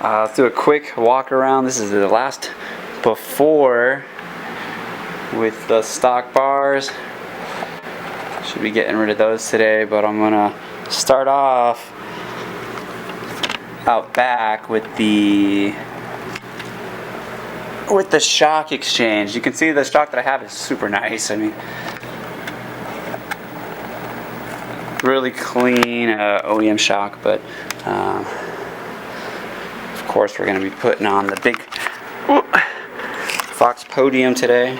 Let's do a quick walk around. This is the last before with the stock bars. Should be getting rid of those today, but I'm gonna start off out back with the shock exchange. You can see the shock that I have is super nice. I mean, really clean OEM shock, but of course we're going to be putting on the big Fox Podium today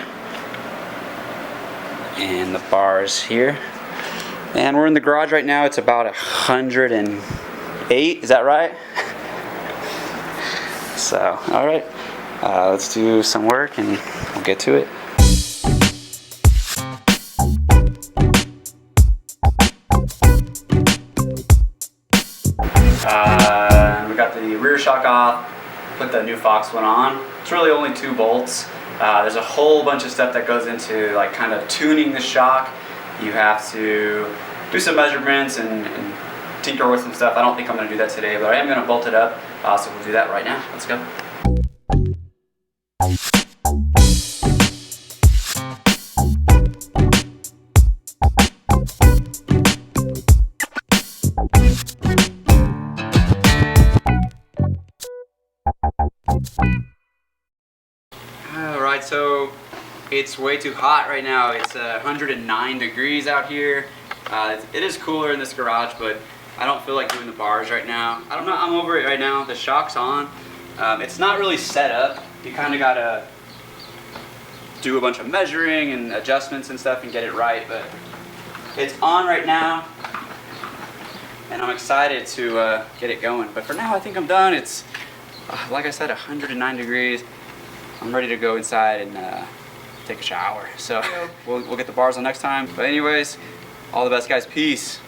and the bars here. And we're in the garage right now. It's about 108, is that right? So, alright, let's do some work and we'll get to it. We got the rear shock off, put the new Fox one on. It's really only 2 bolts. There's a whole bunch of stuff that goes into like kind of tuning the shock. You have to do some measurements and tinker with some stuff. I don't think I'm going to do that today, but I am going to bolt it up. So we'll do that right now. Let's go. Alright, so it's way too hot right now. It's 109 degrees out here. It is cooler in this garage, but I don't feel like doing the bars right now. I'm over it right now. The shock's on. It's not really set up. You kind of gotta do a bunch of measuring and adjustments and stuff and get it right, but it's on right now. And I'm excited to get it going. But for now, I think I'm done. It's, like I said, 109 degrees. I'm ready to go inside and take a shower. So we'll get the bars on next time. But anyways, all the best, guys. Peace.